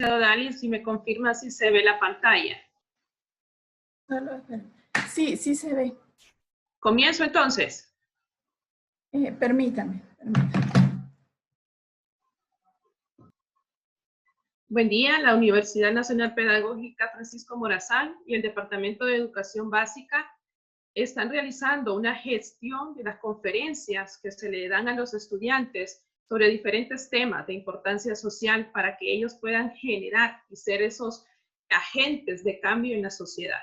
Dali, si me confirma si se ve la pantalla. Sí, sí se ve. ¿Comienzo entonces? Permítame. Buen día, la Universidad Nacional Pedagógica Francisco Morazán y el Departamento de Educación Básica están realizando una gestión de las conferencias que se le dan a los estudiantes sobre diferentes temas de importancia social para que ellos puedan generar y ser esos agentes de cambio en la sociedad.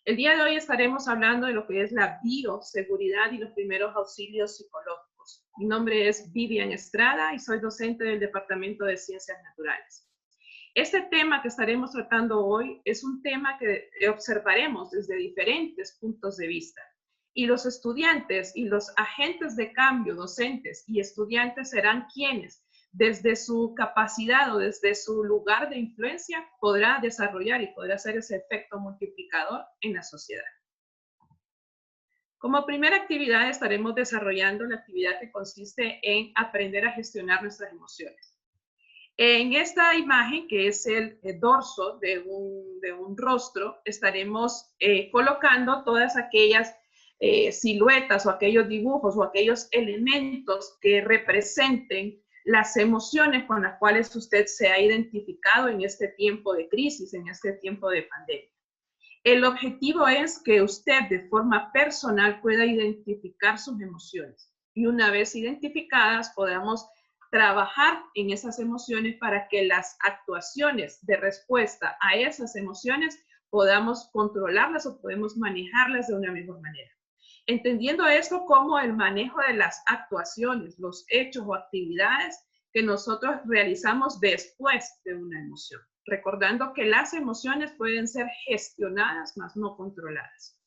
El día de hoy estaremos hablando de lo que es la bioseguridad y los primeros auxilios psicológicos. Mi nombre es Vivian Estrada y soy docente del Departamento de Ciencias Naturales. Este tema que estaremos tratando hoy es un tema que observaremos desde diferentes puntos de vista. Y los estudiantes y los agentes de cambio, docentes y estudiantes, serán quienes, desde su capacidad o desde su lugar de influencia, podrá desarrollar y podrá hacer ese efecto multiplicador en la sociedad. Como primera actividad estaremos desarrollando la actividad que consiste en aprender a gestionar nuestras emociones. En esta imagen, que es el dorso de un rostro, estaremos colocando todas aquellas siluetas o aquellos dibujos o aquellos elementos que representen las emociones con las cuales usted se ha identificado en este tiempo de crisis, en este tiempo de pandemia. El objetivo es que usted de forma personal pueda identificar sus emociones y una vez identificadas podamos trabajar en esas emociones para que las actuaciones de respuesta a esas emociones podamos controlarlas o podemos manejarlas de una mejor manera. Entendiendo esto como el manejo de las actuaciones, los hechos o actividades que nosotros realizamos después de una emoción. Recordando que las emociones pueden ser gestionadas, mas no controladas.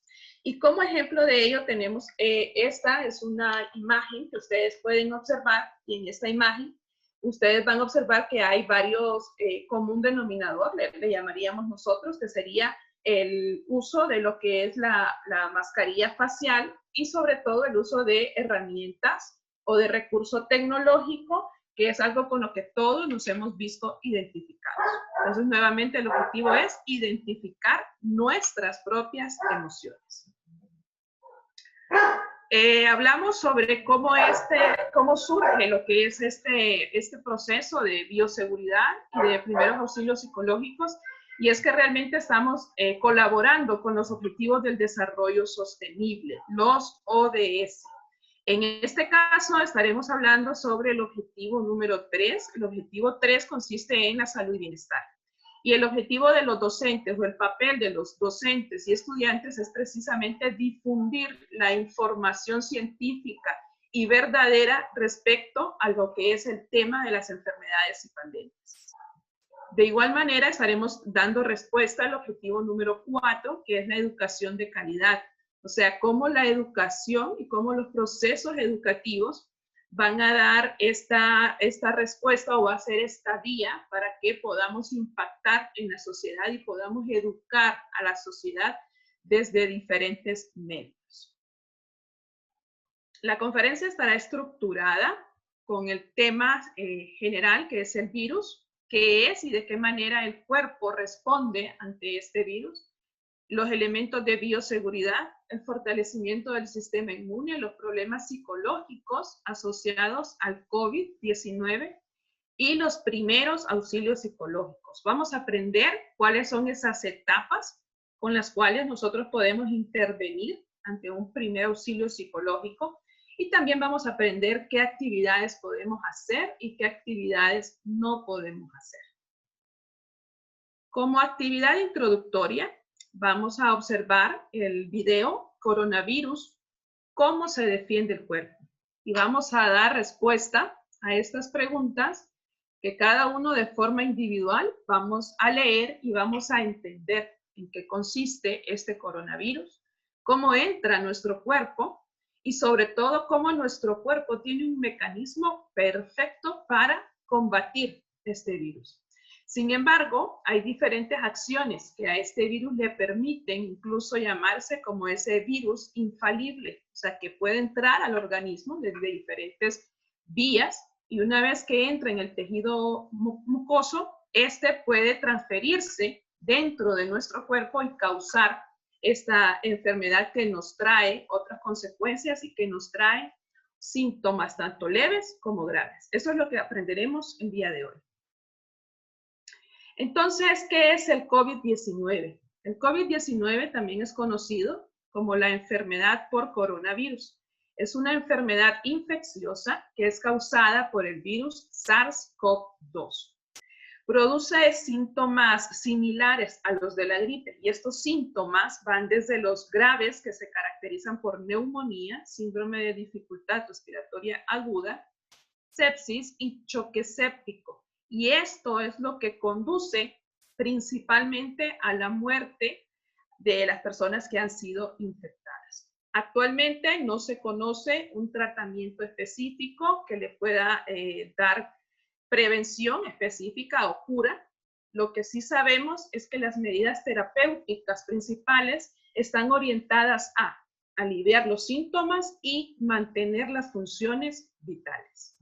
Y como ejemplo de ello tenemos, esta es una imagen que ustedes pueden observar, y en esta imagen ustedes van a observar que hay varios común denominador, le llamaríamos nosotros, que sería el uso de lo que es la mascarilla facial y sobre todo el uso de herramientas o de recurso tecnológico, que es algo con lo que todos nos hemos visto identificados. Entonces, nuevamente, el objetivo es identificar nuestras propias emociones. Hablamos sobre cómo surge lo que es este proceso de bioseguridad y de primeros auxilios psicológicos, y es que realmente estamos colaborando con los Objetivos del Desarrollo Sostenible, los ODS. En este caso estaremos hablando sobre el objetivo número 3. El objetivo 3 consiste en la salud y bienestar. Y el objetivo de los docentes o el papel de los docentes y estudiantes es precisamente difundir la información científica y verdadera respecto a lo que es el tema de las enfermedades y pandemias. De igual manera estaremos dando respuesta al objetivo número 4, que es la educación de calidad. O sea, cómo la educación y cómo los procesos educativos van a dar esta respuesta o va a ser esta vía para que podamos impactar en la sociedad y podamos educar a la sociedad desde diferentes medios. La conferencia estará estructurada con el tema general, que es el virus, qué es y de qué manera el cuerpo responde ante este virus, los elementos de bioseguridad, el fortalecimiento del sistema inmune, los problemas psicológicos asociados al COVID-19 y los primeros auxilios psicológicos. Vamos a aprender cuáles son esas etapas con las cuales nosotros podemos intervenir ante un primer auxilio psicológico y también vamos a aprender qué actividades podemos hacer y qué actividades no podemos hacer. Como actividad introductoria, vamos a observar el video Coronavirus, cómo se defiende el cuerpo. Y vamos a dar respuesta a estas preguntas que cada uno de forma individual vamos a leer y vamos a entender en qué consiste este coronavirus, cómo entra a nuestro cuerpo y sobre todo cómo nuestro cuerpo tiene un mecanismo perfecto para combatir este virus. Sin embargo, hay diferentes acciones que a este virus le permiten incluso llamarse como ese virus infalible, o sea, que puede entrar al organismo desde diferentes vías y una vez que entra en el tejido mucoso, este puede transferirse dentro de nuestro cuerpo y causar esta enfermedad que nos trae otras consecuencias y que nos trae síntomas tanto leves como graves. Eso es lo que aprenderemos el día de hoy. Entonces, ¿qué es el COVID-19? El COVID-19 también es conocido como la enfermedad por coronavirus. Es una enfermedad infecciosa que es causada por el virus SARS-CoV-2. Produce síntomas similares a los de la gripe y estos síntomas van desde los graves que se caracterizan por neumonía, síndrome de dificultad respiratoria aguda, sepsis y choque séptico. Y esto es lo que conduce principalmente a la muerte de las personas que han sido infectadas. Actualmente no se conoce un tratamiento específico que le pueda dar prevención específica o cura. Lo que sí sabemos es que las medidas terapéuticas principales están orientadas a aliviar los síntomas y mantener las funciones vitales.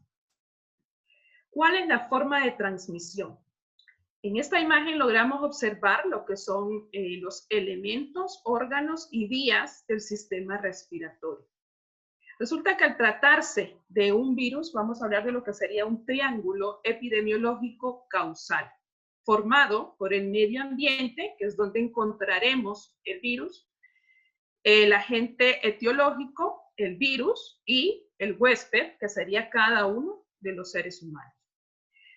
¿Cuál es la forma de transmisión? En esta imagen logramos observar lo que son los elementos, órganos y vías del sistema respiratorio. Resulta que al tratarse de un virus, vamos a hablar de lo que sería un triángulo epidemiológico causal, formado por el medio ambiente, que es donde encontraremos el virus, el agente etiológico, el virus, y el huésped, que sería cada uno de los seres humanos.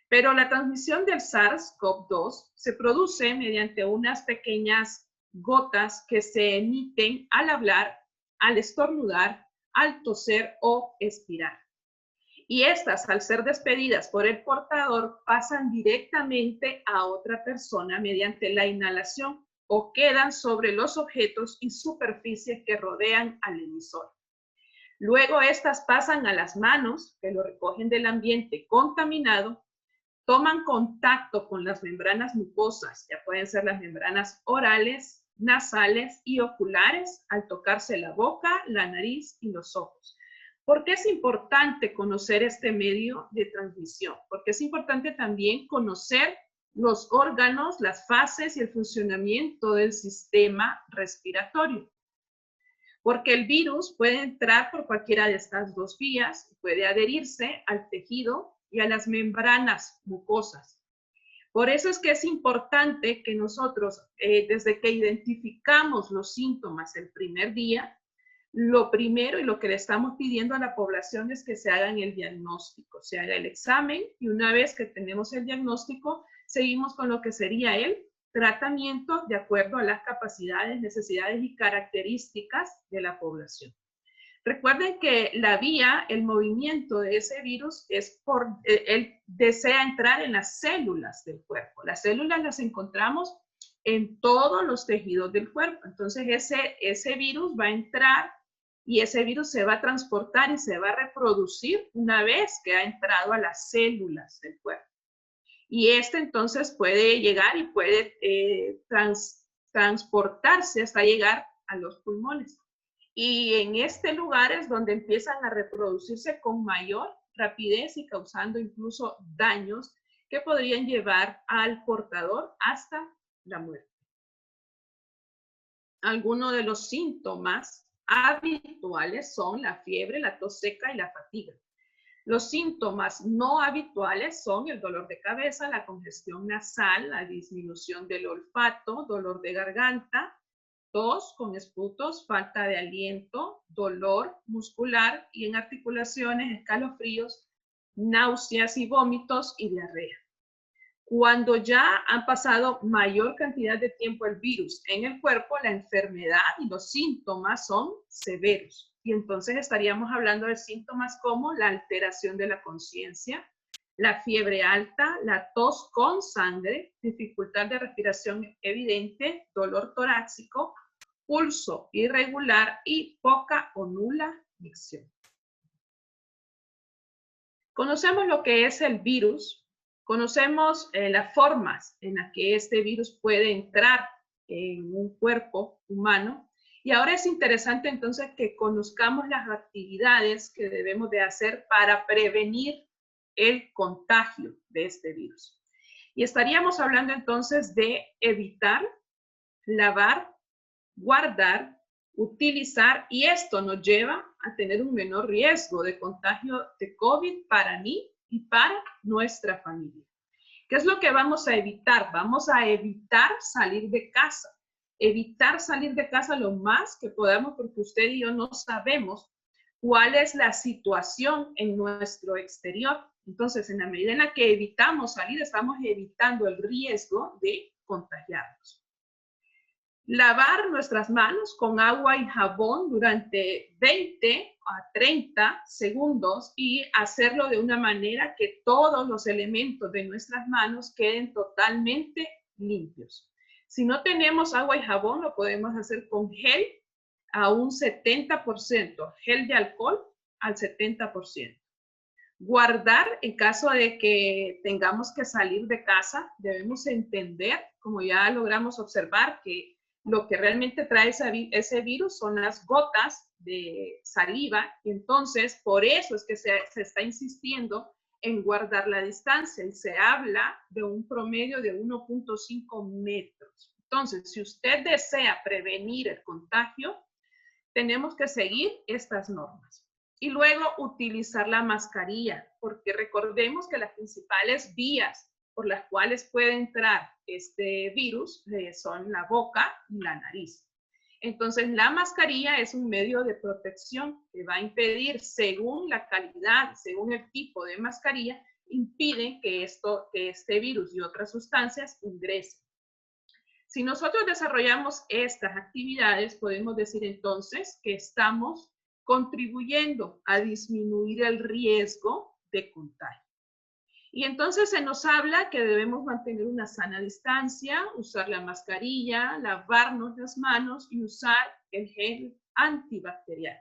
Pero la transmisión del SARS-CoV-2 se produce mediante unas pequeñas gotas que se emiten al hablar, al estornudar, al toser o expirar. Y estas, al ser despedidas por el portador, pasan directamente a otra persona mediante la inhalación o quedan sobre los objetos y superficies que rodean al emisor. Luego estas pasan a las manos, que lo recogen del ambiente contaminado, toman contacto con las membranas mucosas, ya pueden ser las membranas orales, nasales y oculares al tocarse la boca, la nariz y los ojos. ¿Por qué es importante conocer este medio de transmisión? Porque es importante también conocer los órganos, las fases y el funcionamiento del sistema respiratorio. Porque el virus puede entrar por cualquiera de estas dos vías, puede adherirse al tejido y a las membranas mucosas. Por eso es que es importante que nosotros, desde que identificamos los síntomas el primer día, lo primero y lo que le estamos pidiendo a la población es que se hagan el diagnóstico, se haga el examen y una vez que tenemos el diagnóstico, seguimos con lo que sería el tratamiento de acuerdo a las capacidades, necesidades y características de la población. Recuerden que la vía, el movimiento de ese virus es él desea entrar en las células del cuerpo. Las células las encontramos en todos los tejidos del cuerpo. Entonces ese virus va a entrar y ese virus se va a transportar y se va a reproducir una vez que ha entrado a las células del cuerpo. Y entonces puede llegar y puede transportarse hasta llegar a los pulmones. Y en este lugar es donde empiezan a reproducirse con mayor rapidez y causando incluso daños que podrían llevar al portador hasta la muerte. Algunos de los síntomas habituales son la fiebre, la tos seca y la fatiga. Los síntomas no habituales son el dolor de cabeza, la congestión nasal, la disminución del olfato, dolor de garganta, tos con esputos, falta de aliento, dolor muscular y en articulaciones, escalofríos, náuseas y vómitos y diarrea. Cuando ya han pasado mayor cantidad de tiempo el virus en el cuerpo, la enfermedad y los síntomas son severos. Y entonces estaríamos hablando de síntomas como la alteración de la conciencia, la fiebre alta, la tos con sangre, dificultad de respiración evidente, dolor torácico, pulso irregular y poca o nula micción. Conocemos lo que es el virus, conocemos las formas en las que este virus puede entrar en un cuerpo humano y ahora es interesante entonces que conozcamos las actividades que debemos de hacer para prevenir el contagio de este virus. Y estaríamos hablando entonces de evitar, lavar, guardar, utilizar, y esto nos lleva a tener un menor riesgo de contagio de COVID para mí y para nuestra familia. ¿Qué es lo que vamos a evitar? Vamos a evitar salir de casa. Evitar salir de casa lo más que podamos, porque usted y yo no sabemos cuál es la situación en nuestro exterior. Entonces, en la medida en la que evitamos salir, estamos evitando el riesgo de contagiarnos. Lavar nuestras manos con agua y jabón durante 20 a 30 segundos y hacerlo de una manera que todos los elementos de nuestras manos queden totalmente limpios. Si no tenemos agua y jabón, lo podemos hacer con gel a un 70%, gel de alcohol al 70%. Guardar, en caso de que tengamos que salir de casa, debemos entender, como ya logramos observar, que lo que realmente trae ese virus son las gotas de saliva, y entonces por eso es que se está insistiendo en guardar la distancia, y se habla de un promedio de 1.5 metros. Entonces, si usted desea prevenir el contagio, tenemos que seguir estas normas. Y luego utilizar la mascarilla, porque recordemos que las principales vías por las cuales puede entrar este virus son la boca y la nariz. Entonces, la mascarilla es un medio de protección que va a impedir, según la calidad, según el tipo de mascarilla, impide que este virus y otras sustancias ingresen. Si nosotros desarrollamos estas actividades, podemos decir entonces que estamos contribuyendo a disminuir el riesgo de contagio. Y entonces se nos habla que debemos mantener una sana distancia, usar la mascarilla, lavarnos las manos y usar el gel antibacterial.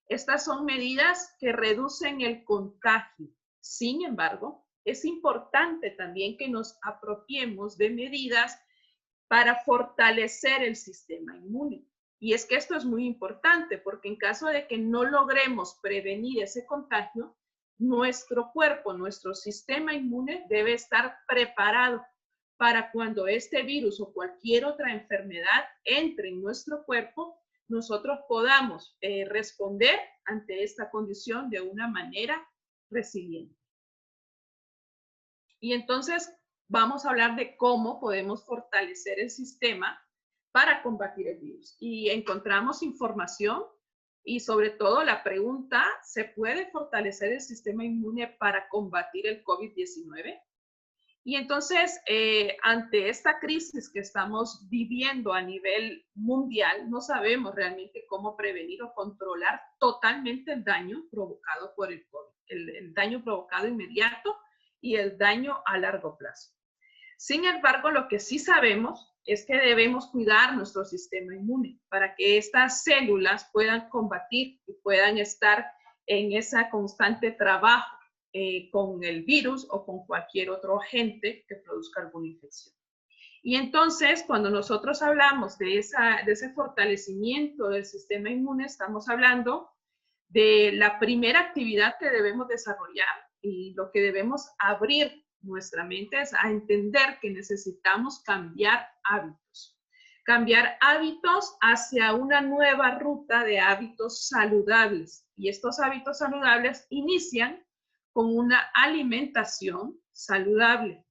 Estas son medidas que reducen el contagio. Sin embargo, es importante también que nos apropiemos de medidas para fortalecer el sistema inmune. Y es que esto es muy importante, porque en caso de que no logremos prevenir ese contagio, nuestro cuerpo, nuestro sistema inmune debe estar preparado para cuando este virus o cualquier otra enfermedad entre en nuestro cuerpo, nosotros podamos responder ante esta condición de una manera resiliente. Y entonces vamos a hablar de cómo podemos fortalecer el sistema para combatir el virus. Y encontramos información y sobre todo la pregunta, ¿se puede fortalecer el sistema inmune para combatir el COVID-19? Y entonces, ante esta crisis que estamos viviendo a nivel mundial, no sabemos realmente cómo prevenir o controlar totalmente el daño provocado por el COVID, el daño provocado inmediato y el daño a largo plazo. Sin embargo, lo que sí sabemos es que debemos cuidar nuestro sistema inmune para que estas células puedan combatir y puedan estar en ese constante trabajo con el virus o con cualquier otro agente que produzca alguna infección. Y entonces, cuando nosotros hablamos de ese fortalecimiento del sistema inmune, estamos hablando de la primera actividad que debemos desarrollar, y lo que debemos abrir nuestra mente es a entender que necesitamos cambiar hábitos. Cambiar hábitos hacia una nueva ruta de hábitos saludables. Y estos hábitos saludables inician con una alimentación saludable,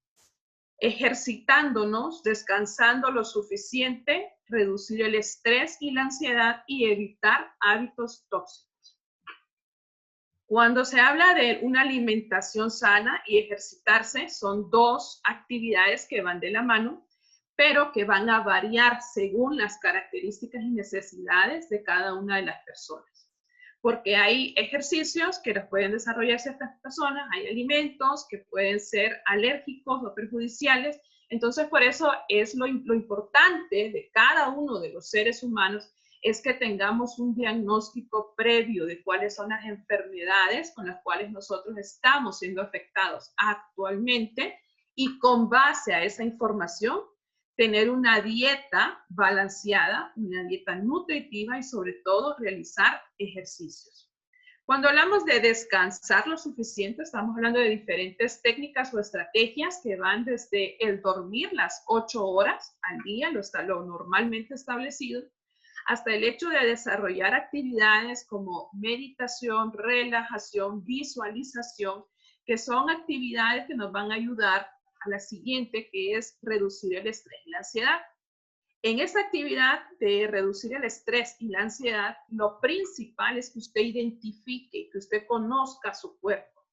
ejercitándonos, descansando lo suficiente, reducir el estrés y la ansiedad y evitar hábitos tóxicos. Cuando se habla de una alimentación sana y ejercitarse, son dos actividades que van de la mano, pero que van a variar según las características y necesidades de cada una de las personas. Porque hay ejercicios que los pueden desarrollar ciertas personas, hay alimentos que pueden ser alérgicos o perjudiciales. Entonces, por eso es lo importante de cada uno de los seres humanos es que tengamos un diagnóstico previo de cuáles son las enfermedades con las cuales nosotros estamos siendo afectados actualmente, y con base a esa información tener una dieta balanceada, una dieta nutritiva y sobre todo realizar ejercicios. Cuando hablamos de descansar lo suficiente, estamos hablando de diferentes técnicas o estrategias que van desde el dormir las 8 horas al día, lo normalmente establecido, hasta el hecho de desarrollar actividades como meditación, relajación, visualización, que son actividades que nos van a ayudar a la siguiente, que es reducir el estrés y la ansiedad. En esta actividad de reducir el estrés y la ansiedad, lo principal es que usted identifique, que usted conozca su cuerpo,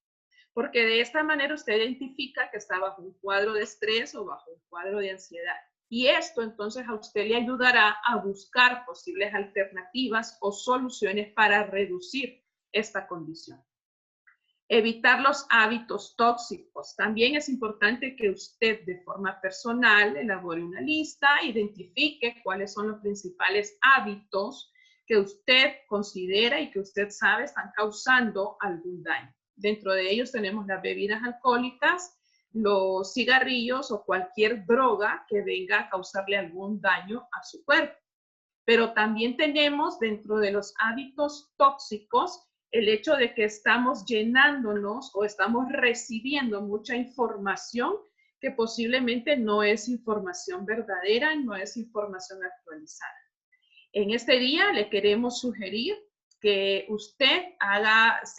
porque de esta manera usted identifica que está bajo un cuadro de estrés o bajo un cuadro de ansiedad. Y esto entonces a usted le ayudará a buscar posibles alternativas o soluciones para reducir esta condición. Evitar los hábitos tóxicos. También es importante que usted de forma personal elabore una lista, identifique cuáles son los principales hábitos que usted considera y que usted sabe están causando algún daño. Dentro de ellos tenemos las bebidas alcohólicas, los cigarrillos o cualquier droga que venga a causarle algún daño a su cuerpo. Pero también tenemos dentro de los hábitos tóxicos el hecho de que estamos llenándonos o estamos recibiendo mucha información que posiblemente no es información verdadera, no es información actualizada. En este día le queremos sugerir que usted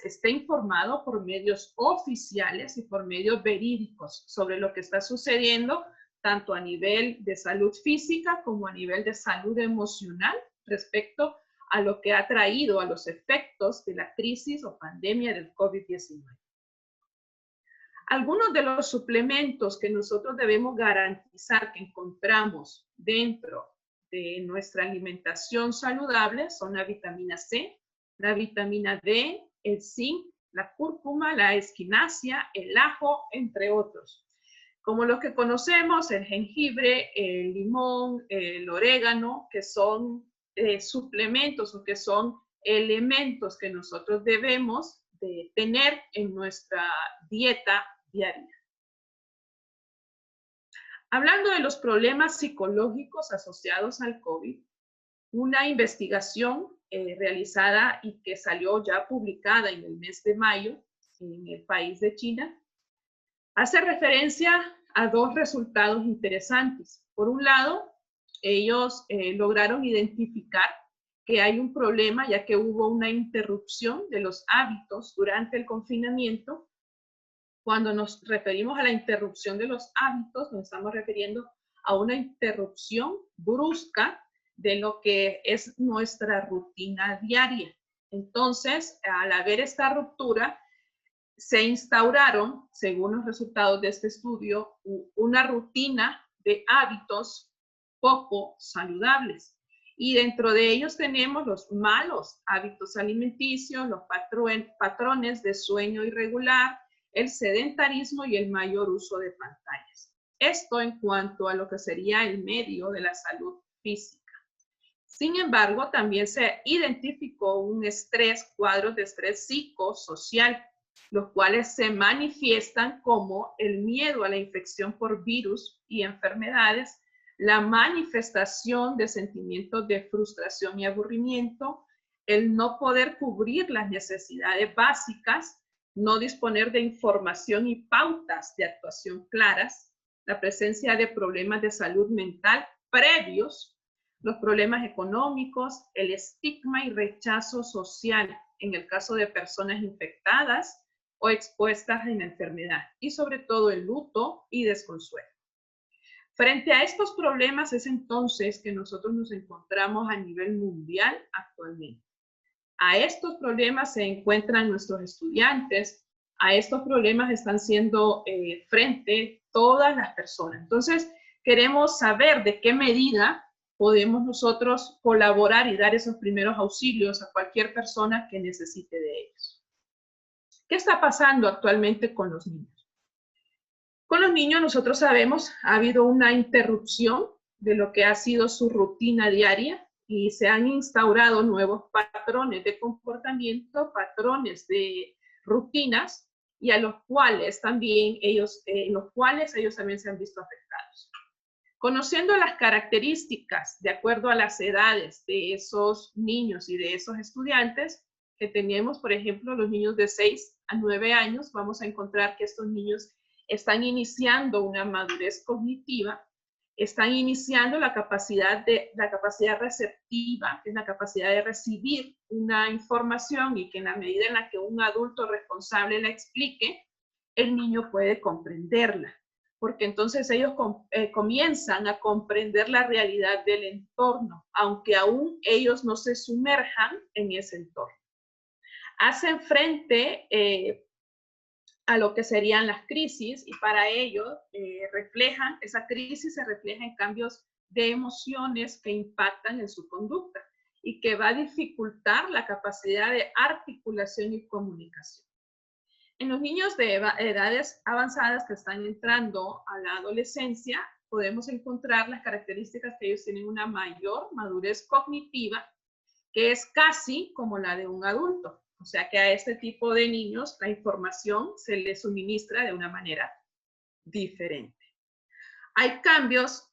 esté informado por medios oficiales y por medios verídicos sobre lo que está sucediendo, tanto a nivel de salud física como a nivel de salud emocional respecto a lo que ha traído a los efectos de la crisis o pandemia del COVID-19. Algunos de los suplementos que nosotros debemos garantizar que encontramos dentro de nuestra alimentación saludable son la vitamina C, la vitamina D, el zinc, la cúrcuma, la esquinacia, el ajo, entre otros. Como los que conocemos, el jengibre, el limón, el orégano, que son suplementos o que son elementos que nosotros debemos de tener en nuestra dieta diaria. Hablando de los problemas psicológicos asociados al COVID, una investigación realizada y que salió ya publicada en el mes de mayo en el país de China, hace referencia a dos resultados interesantes. Por un lado, ellos lograron identificar que hay un problema ya que hubo una interrupción de los hábitos durante el confinamiento. Cuando nos referimos a la interrupción de los hábitos, nos estamos refiriendo a una interrupción brusca de lo que es nuestra rutina diaria. Entonces, al haber esta ruptura, se instauraron, según los resultados de este estudio, una rutina de hábitos poco saludables. Y dentro de ellos tenemos los malos hábitos alimenticios, los patrones de sueño irregular, el sedentarismo y el mayor uso de pantallas. Esto en cuanto a lo que sería el medio de la salud física. Sin embargo, también se identificó un estrés, cuadros de estrés psicosocial, los cuales se manifiestan como el miedo a la infección por virus y enfermedades, la manifestación de sentimientos de frustración y aburrimiento, el no poder cubrir las necesidades básicas, no disponer de información y pautas de actuación claras, la presencia de problemas de salud mental previos, los problemas económicos, el estigma y rechazo social en el caso de personas infectadas o expuestas en la enfermedad, y sobre todo el luto y desconsuelo. Frente a estos problemas es entonces que nosotros nos encontramos a nivel mundial actualmente. A estos problemas se encuentran nuestros estudiantes, a estos problemas están siendo frente todas las personas. Entonces, queremos saber de qué medida podemos nosotros colaborar y dar esos primeros auxilios a cualquier persona que necesite de ellos. ¿Qué está pasando actualmente con los niños? Con los niños nosotros sabemos, ha habido una interrupción de lo que ha sido su rutina diaria y se han instaurado nuevos patrones de comportamiento, patrones de rutinas y a los cuales también ellos también se han visto afectados. Conociendo las características de acuerdo a las edades de esos niños y de esos estudiantes, que tenemos, por ejemplo, los niños de 6 a 9 años, vamos a encontrar que estos niños están iniciando una madurez cognitiva, están iniciando la capacidad receptiva, que es la capacidad de recibir una información y que en la medida en la que un adulto responsable la explique, el niño puede comprenderla, porque entonces ellos comienzan a comprender la realidad del entorno, aunque aún ellos no se sumerjan en ese entorno. Hacen frente a lo que serían las crisis y para ello esa crisis se refleja en cambios de emociones que impactan en su conducta y que va a dificultar la capacidad de articulación y comunicación. En los niños de edades avanzadas que están entrando a la adolescencia, podemos encontrar las características que ellos tienen una mayor madurez cognitiva, que es casi como la de un adulto. O sea que a este tipo de niños la información se les suministra de una manera diferente. Hay cambios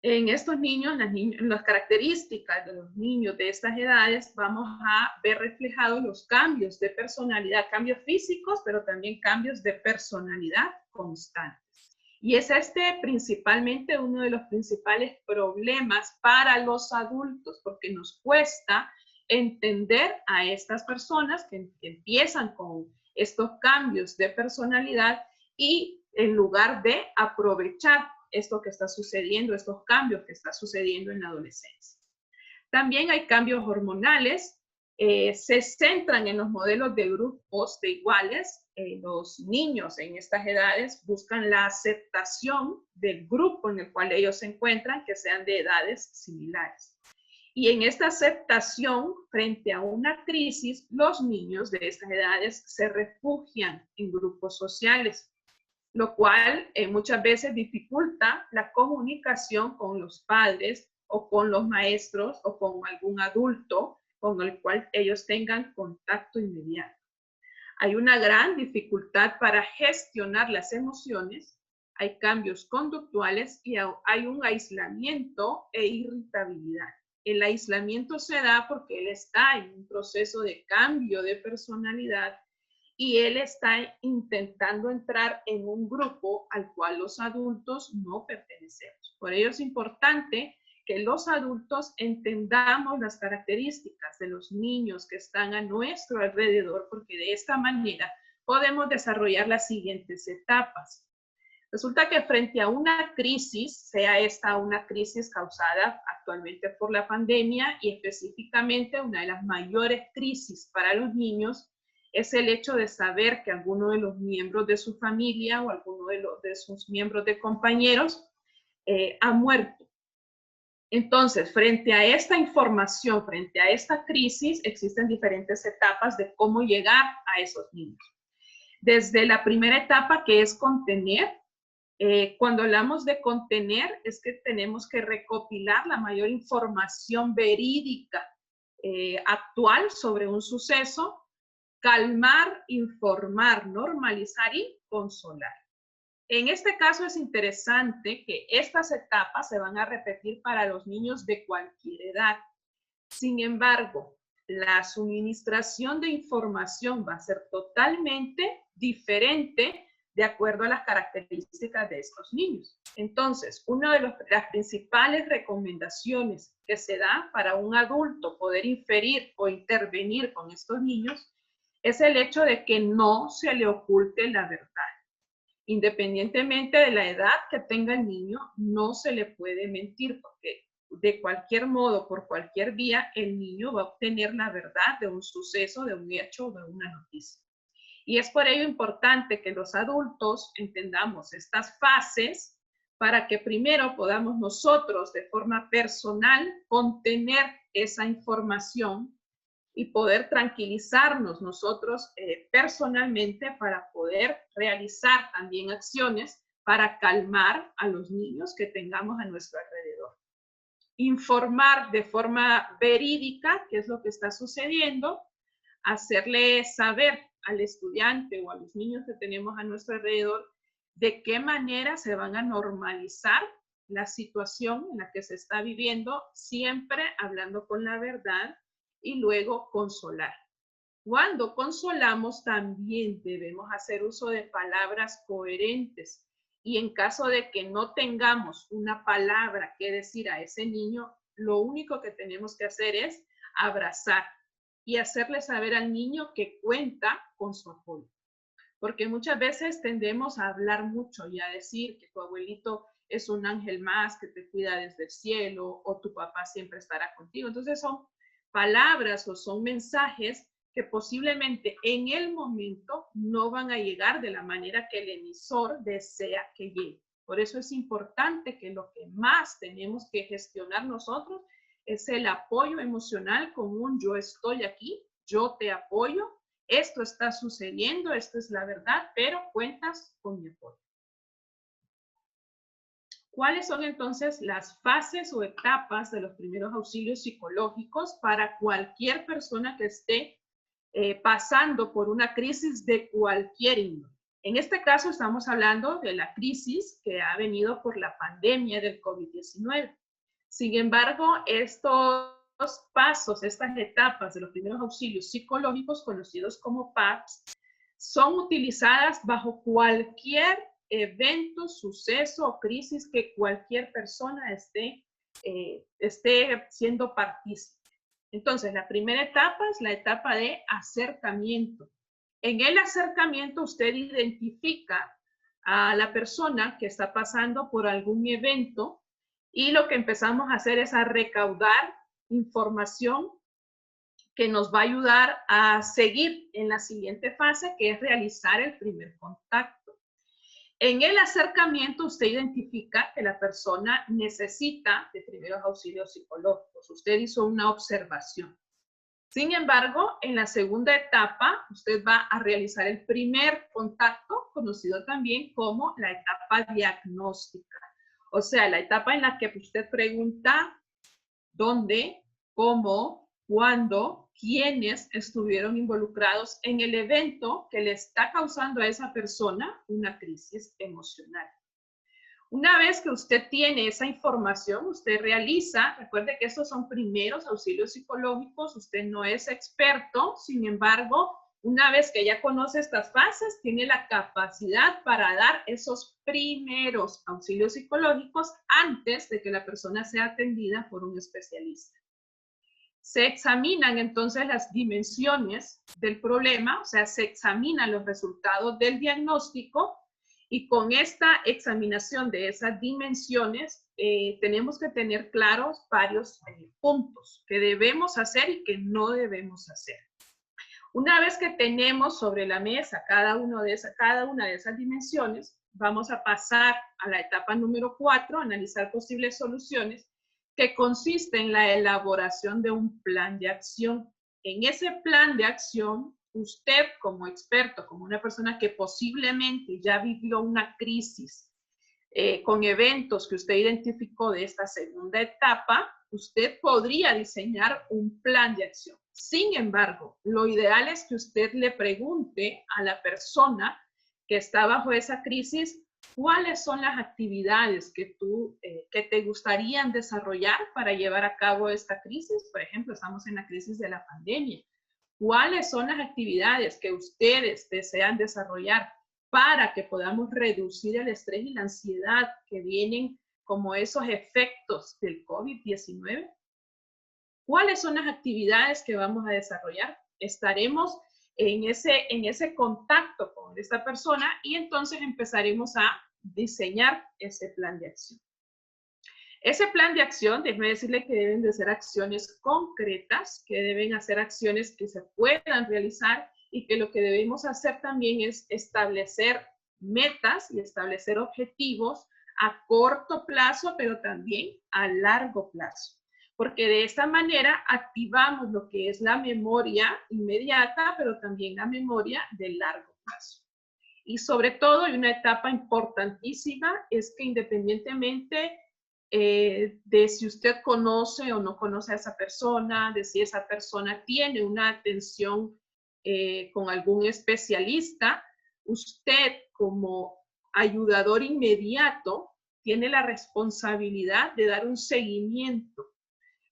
en estos niños, en las características de los niños de estas edades, vamos a ver reflejados los cambios de personalidad, cambios físicos, pero también cambios de personalidad constantes. Y es principalmente uno de los principales problemas para los adultos, porque nos cuesta entender a estas personas que empiezan con estos cambios de personalidad y en lugar de aprovechar esto que está sucediendo, estos cambios que está sucediendo en la adolescencia. También hay cambios hormonales, se centran en los modelos de grupos de iguales. Los niños en estas edades buscan la aceptación del grupo en el cual ellos se encuentran, que sean de edades similares. Y en esta aceptación frente a una crisis, los niños de estas edades se refugian en grupos sociales, lo cual muchas veces dificulta la comunicación con los padres o con los maestros o con algún adulto con el cual ellos tengan contacto inmediato. Hay una gran dificultad para gestionar las emociones, hay cambios conductuales y hay un aislamiento e irritabilidad. El aislamiento se da porque él está en un proceso de cambio de personalidad y él está intentando entrar en un grupo al cual los adultos no pertenecemos. Por ello es importante que los adultos entendamos las características de los niños que están a nuestro alrededor, porque de esta manera podemos desarrollar las siguientes etapas. Resulta que frente a una crisis, sea esta una crisis causada actualmente por la pandemia y específicamente una de las mayores crisis para los niños, es el hecho de saber que alguno de los miembros de su familia o alguno de sus miembros de compañeros ha muerto. Entonces, frente a esta información, frente a esta crisis, existen diferentes etapas de cómo llegar a esos niños. Desde la primera etapa, que es contener, cuando hablamos de contener, es que tenemos que recopilar la mayor información verídica actual sobre un suceso, calmar, informar, normalizar y consolar. En este caso es interesante que estas etapas se van a repetir para los niños de cualquier edad. Sin embargo, la suministración de información va a ser totalmente diferente de acuerdo a las características de estos niños. Entonces, una de las principales recomendaciones que se da para un adulto poder inferir o intervenir con estos niños es el hecho de que no se le oculte la verdad. Independientemente de la edad que tenga el niño, no se le puede mentir porque de cualquier modo, por cualquier vía, el niño va a obtener la verdad de un suceso, de un hecho o de una noticia. Y es por ello importante que los adultos entendamos estas fases para que primero podamos nosotros de forma personal contener esa información y poder tranquilizarnos nosotros personalmente para poder realizar también acciones para calmar a los niños que tengamos a nuestro alrededor. Informar de forma verídica qué es lo que está sucediendo, hacerle saber al estudiante o a los niños que tenemos a nuestro alrededor de qué manera se van a normalizar la situación en la que se está viviendo, siempre hablando con la verdad y luego consolar. Cuando consolamos también debemos hacer uso de palabras coherentes y en caso de que no tengamos una palabra que decir a ese niño, lo único que tenemos que hacer es abrazar y hacerle saber al niño que cuenta con su apoyo. Porque muchas veces tendemos a hablar mucho y a decir que tu abuelito es un ángel más que te cuida desde el cielo o tu papá siempre estará contigo. Entonces son palabras o son mensajes que posiblemente en el momento no van a llegar de la manera que el emisor desea que llegue. Por eso es importante que lo que más tenemos que gestionar nosotros es el apoyo emocional con un yo estoy aquí, yo te apoyo, esto está sucediendo, esto es la verdad, pero cuentas con mi apoyo. ¿Cuáles son entonces las fases o etapas de los primeros auxilios psicológicos para cualquier persona que esté pasando por una crisis de cualquier índole? En este caso estamos hablando de la crisis que ha venido por la pandemia del COVID-19. Sin embargo, estos pasos, estas etapas de los primeros auxilios psicológicos, conocidos como PAPS, son utilizadas bajo cualquier evento, suceso o crisis que cualquier persona esté siendo partícipe. Entonces, la primera etapa es la etapa de acercamiento. En el acercamiento usted identifica a la persona que está pasando por algún evento y lo que empezamos a hacer es a recaudar información que nos va a ayudar a seguir en la siguiente fase, que es realizar el primer contacto. En el acercamiento usted identifica que la persona necesita de primeros auxilios psicológicos. Usted hizo una observación. Sin embargo, en la segunda etapa, usted va a realizar el primer contacto, conocido también como la etapa diagnóstica. O sea, la etapa en la que usted pregunta dónde, cómo, cuándo, quiénes estuvieron involucrados en el evento que le está causando a esa persona una crisis emocional. Una vez que usted tiene esa información, usted realiza, recuerde que estos son primeros auxilios psicológicos, usted no es experto, sin embargo, una vez que ya conoce estas fases, tiene la capacidad para dar esos primeros auxilios psicológicos antes de que la persona sea atendida por un especialista. Se examinan entonces las dimensiones del problema, o sea, se examinan los resultados del diagnóstico y con esta examinación de esas dimensiones tenemos que tener claros varios puntos que debemos hacer y que no debemos hacer. Una vez que tenemos sobre la mesa cada una de esas dimensiones, vamos a pasar a la etapa número 4, analizar posibles soluciones, que consiste en la elaboración de un plan de acción. En ese plan de acción, usted como experto, como una persona que posiblemente ya vivió una crisis con eventos que usted identificó de esta segunda etapa, usted podría diseñar un plan de acción. Sin embargo, lo ideal es que usted le pregunte a la persona que está bajo esa crisis cuáles son las actividades que te gustarían desarrollar para llevar a cabo esta crisis. Por ejemplo, estamos en la crisis de la pandemia. ¿Cuáles son las actividades que ustedes desean desarrollar para que podamos reducir el estrés y la ansiedad que vienen como esos efectos del COVID-19? ¿Cuáles son las actividades que vamos a desarrollar? Estaremos en ese contacto con esta persona y entonces empezaremos a diseñar ese plan de acción. Ese plan de acción, déjeme decirle que deben de ser acciones concretas, que deben hacer acciones que se puedan realizar y que lo que debemos hacer también es establecer metas y establecer objetivos a corto plazo, pero también a largo plazo. Porque de esta manera activamos lo que es la memoria inmediata, pero también la memoria de largo plazo. Y sobre todo, y una etapa importantísima, es que independientemente de si usted conoce o no conoce a esa persona, de si esa persona tiene una atención con algún especialista, usted como ayudador inmediato tiene la responsabilidad de dar un seguimiento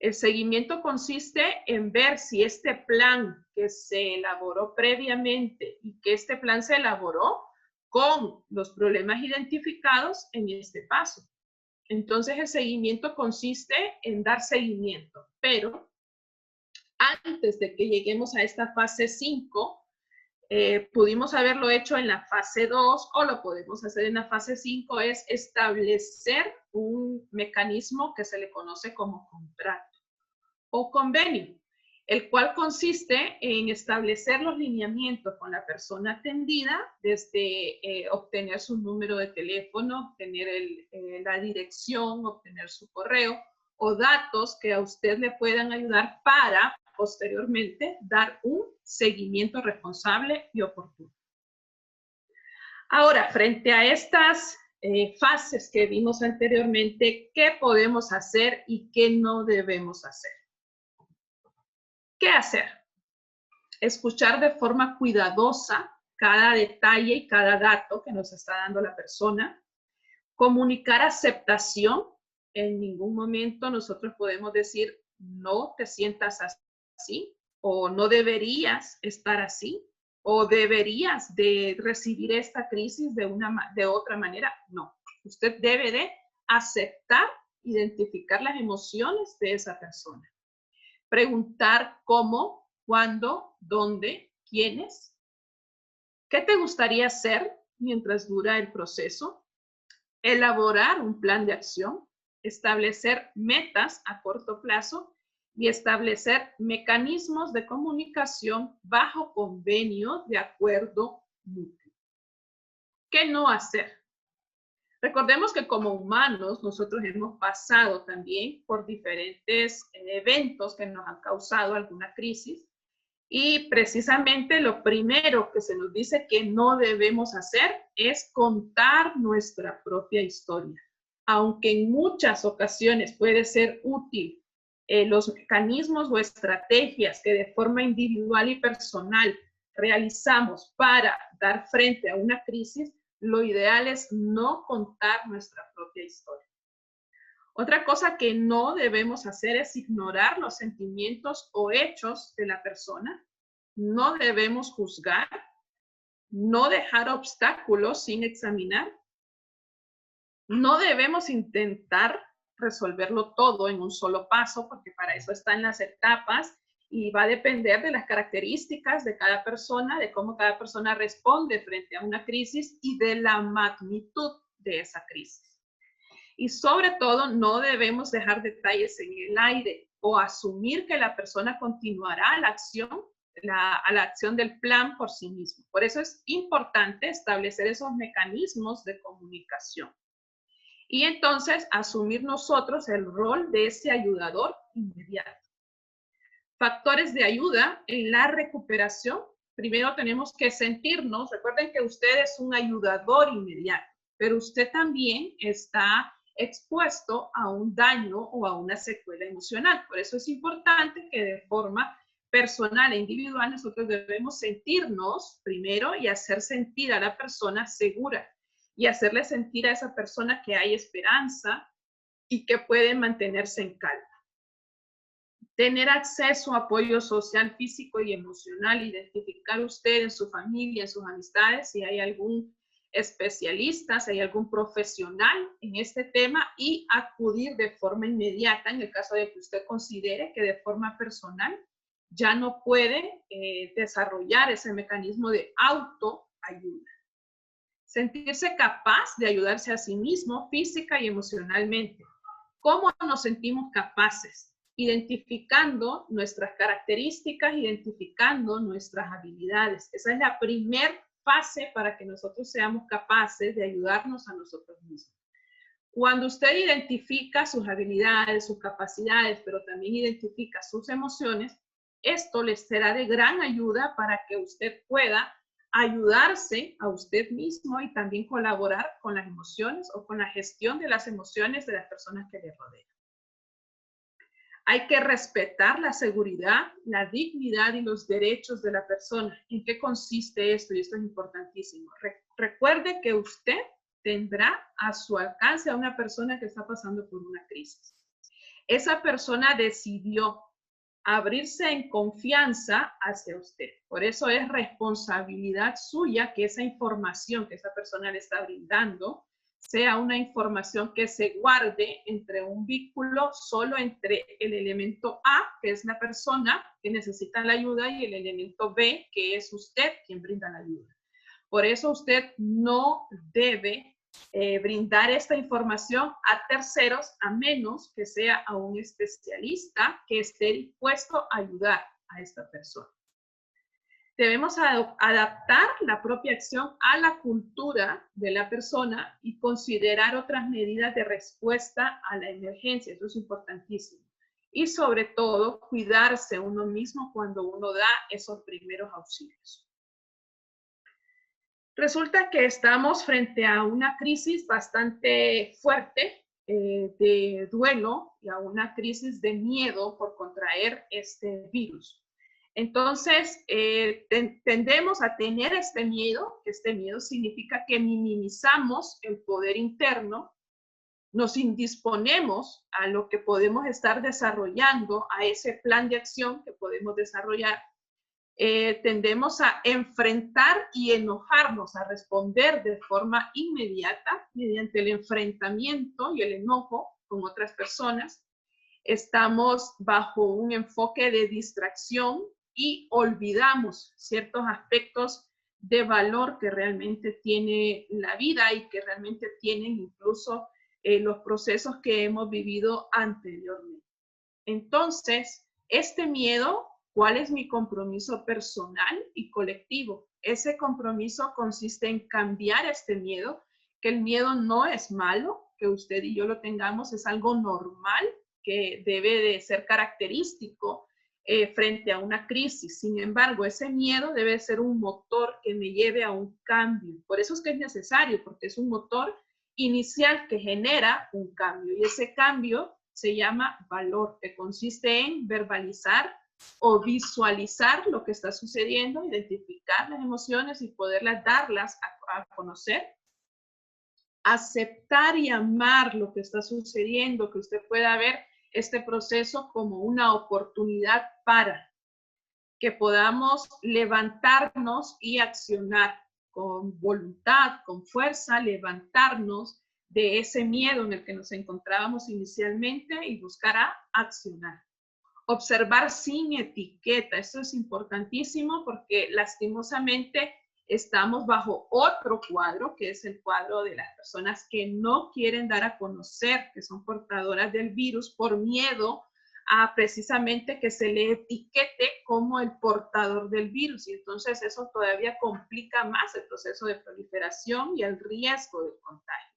El seguimiento consiste en ver si este plan que se elaboró previamente y que este plan se elaboró con los problemas identificados en este paso. Entonces, el seguimiento consiste en dar seguimiento, pero antes de que lleguemos a esta fase 5, pudimos haberlo hecho en la fase 2 o lo podemos hacer en la fase 5, es establecer un mecanismo que se le conoce como contrato o convenio, el cual consiste en establecer los lineamientos con la persona atendida, desde obtener su número de teléfono, obtener la dirección, obtener su correo o datos que a usted le puedan ayudar para posteriormente dar un seguimiento responsable y oportuno. Ahora, frente a estas fases que vimos anteriormente, ¿qué podemos hacer y qué no debemos hacer? ¿Qué hacer? Escuchar de forma cuidadosa cada detalle y cada dato que nos está dando la persona. Comunicar aceptación. En ningún momento nosotros podemos decir, no te sientas así, o no deberías estar así, o deberías de recibir esta crisis de otra manera. No, usted debe de aceptar, identificar las emociones de esa persona. Preguntar cómo, cuándo, dónde, quiénes. ¿Qué te gustaría hacer mientras dura el proceso? Elaborar un plan de acción, establecer metas a corto plazo y establecer mecanismos de comunicación bajo convenio de acuerdo mutuo. ¿Qué no hacer? Recordemos que como humanos nosotros hemos pasado también por diferentes eventos que nos han causado alguna crisis y precisamente lo primero que se nos dice que no debemos hacer es contar nuestra propia historia. Aunque en muchas ocasiones puede ser útil los mecanismos o estrategias que de forma individual y personal realizamos para dar frente a una crisis, lo ideal es no contar nuestra propia historia. Otra cosa que no debemos hacer es ignorar los sentimientos o hechos de la persona. No debemos juzgar, no dejar obstáculos sin examinar. No debemos intentar resolverlo todo en un solo paso, porque para eso están las etapas y va a depender de las características de cada persona, de cómo cada persona responde frente a una crisis y de la magnitud de esa crisis. Y sobre todo, no debemos dejar detalles en el aire o asumir que la persona continuará a la acción del plan por sí mismo. Por eso es importante establecer esos mecanismos de comunicación. Y entonces asumir nosotros el rol de ese ayudador inmediato. Factores de ayuda en la recuperación. Primero tenemos que sentirnos, recuerden que usted es un ayudador inmediato, pero usted también está expuesto a un daño o a una secuela emocional. Por eso es importante que de forma personal e individual nosotros debemos sentirnos primero y hacer sentir a la persona segura y hacerle sentir a esa persona que hay esperanza y que puede mantenerse en calma. Tener acceso a apoyo social, físico y emocional, identificar usted en su familia, en sus amistades, si hay algún especialista, si hay algún profesional en este tema y acudir de forma inmediata en el caso de que usted considere que de forma personal ya no puede desarrollar ese mecanismo de autoayuda. Sentirse capaz de ayudarse a sí mismo física y emocionalmente. ¿Cómo nos sentimos capaces? Identificando nuestras características, identificando nuestras habilidades. Esa es la primera fase para que nosotros seamos capaces de ayudarnos a nosotros mismos. Cuando usted identifica sus habilidades, sus capacidades, pero también identifica sus emociones, esto les será de gran ayuda para que usted pueda ayudarse a usted mismo y también colaborar con las emociones o con la gestión de las emociones de las personas que le rodean. Hay que respetar la seguridad, la dignidad y los derechos de la persona. ¿En qué consiste esto? Y esto es importantísimo. Recuerde que usted tendrá a su alcance a una persona que está pasando por una crisis. esa persona decidió abrirse en confianza hacia usted. Por eso es responsabilidad suya que esa información que esa persona le está brindando sea una información que se guarde entre un vínculo solo entre el elemento A, que es la persona que necesita la ayuda, y el elemento B, que es usted quien brinda la ayuda. Por eso usted no debe brindar esta información a terceros, a menos que sea a un especialista que esté dispuesto a ayudar a esta persona. Debemos adaptar la propia acción a la cultura de la persona y considerar otras medidas de respuesta a la emergencia. Eso es importantísimo. Y sobre todo, cuidarse uno mismo cuando uno da esos primeros auxilios. Resulta que estamos frente a una crisis bastante fuerte de duelo y a una crisis de miedo por contraer este virus. Entonces, tendemos a tener este miedo, que este miedo significa que minimizamos el poder interno, nos indisponemos a lo que podemos estar desarrollando, a ese plan de acción que podemos desarrollar. Tendemos a enfrentar y enojarnos, a responder de forma inmediata mediante el enfrentamiento y el enojo con otras personas. Estamos bajo un enfoque de distracción y olvidamos ciertos aspectos de valor que realmente tiene la vida y que realmente tienen incluso los procesos que hemos vivido anteriormente. Entonces, este miedo, ¿cuál es mi compromiso personal y colectivo? Ese compromiso consiste en cambiar este miedo, que el miedo no es malo, que usted y yo lo tengamos, es algo normal que debe de ser característico frente a una crisis. Sin embargo, ese miedo debe ser un motor que me lleve a un cambio. Por eso es que es necesario, porque es un motor inicial que genera un cambio. Y ese cambio se llama valor, que consiste en verbalizar o visualizar lo que está sucediendo, identificar las emociones y poderlas darlas a conocer, aceptar y amar lo que está sucediendo, que usted pueda ver este proceso como una oportunidad para que podamos levantarnos y accionar con voluntad, con fuerza, levantarnos de ese miedo en el que nos encontrábamos inicialmente y buscar a accionar. Observar sin etiqueta, esto es importantísimo porque lastimosamente estamos bajo otro cuadro, que es el cuadro de las personas que no quieren dar a conocer que son portadoras del virus por miedo a precisamente que se le etiquete como el portador del virus. Y entonces eso todavía complica más el proceso de proliferación y el riesgo del contagio.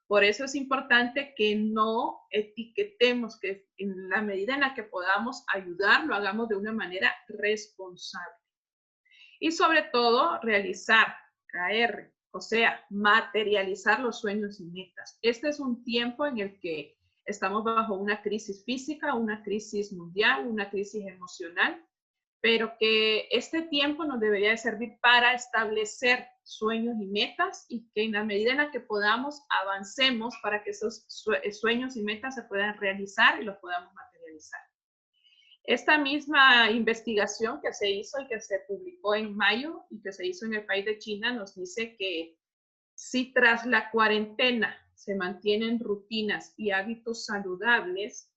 Por eso es importante que no etiquetemos, que en la medida en la que podamos ayudar, lo hagamos de una manera responsable. Y sobre todo, realizar, traer, o sea, materializar los sueños y metas. Este es un tiempo en el que estamos bajo una crisis física, una crisis mundial, una crisis emocional, pero que este tiempo nos debería de servir para establecer sueños y metas y que en la medida en la que podamos avancemos para que esos sueños y metas se puedan realizar y los podamos materializar. Esta misma investigación que se hizo y que se publicó en mayo y que se hizo en el país de China nos dice que si tras la cuarentena se mantienen rutinas y hábitos saludables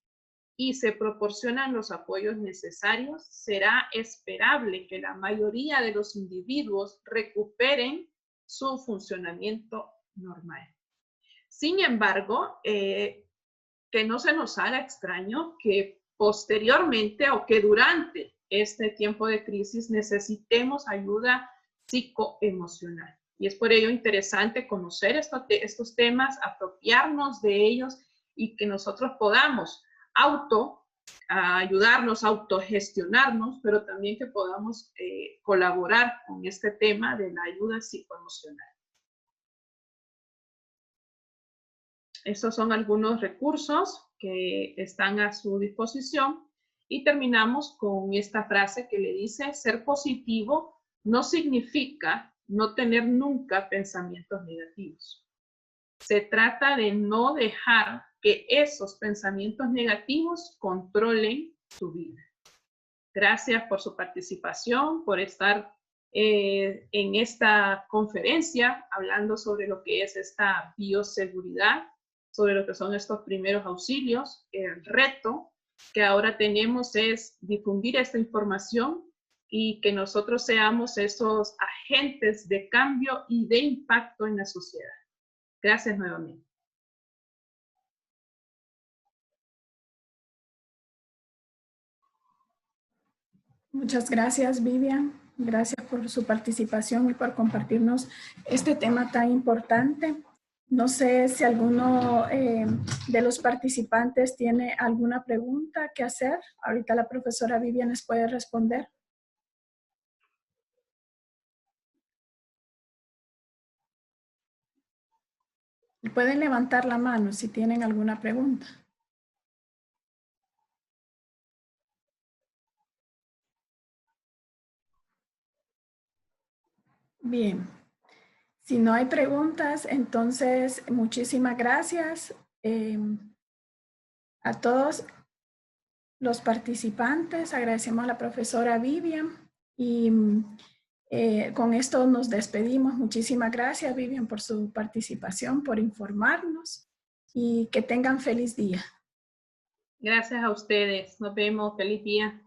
y se proporcionan los apoyos necesarios, será esperable que la mayoría de los individuos recuperen su funcionamiento normal. Sin embargo, que no se nos haga extraño que posteriormente o que durante este tiempo de crisis necesitemos ayuda psicoemocional. Y es por ello interesante conocer estos temas, apropiarnos de ellos y que nosotros podamos ayudarnos, autogestionarnos, pero también que podamos colaborar con este tema de la ayuda psicoemocional. Estos son algunos recursos que están a su disposición y terminamos con esta frase que le dice: ser positivo no significa no tener nunca pensamientos negativos. Se trata de no dejar que esos pensamientos negativos controlen tu vida. Gracias por su participación, por estar en esta conferencia hablando sobre lo que es esta bioseguridad, sobre lo que son estos primeros auxilios. El reto que ahora tenemos es difundir esta información y que nosotros seamos esos agentes de cambio y de impacto en la sociedad. Gracias nuevamente. Muchas gracias, Vivian. Gracias por su participación y por compartirnos este tema tan importante. No sé si alguno de los participantes tiene alguna pregunta que hacer. Ahorita la profesora Vivian les puede responder. Pueden levantar la mano si tienen alguna pregunta. Bien. Si no hay preguntas, entonces muchísimas gracias a todos los participantes. Agradecemos a la profesora Vivian y con esto nos despedimos. Muchísimas gracias, Vivian, por su participación, por informarnos y que tengan feliz día. Gracias a ustedes. Nos vemos. Feliz día.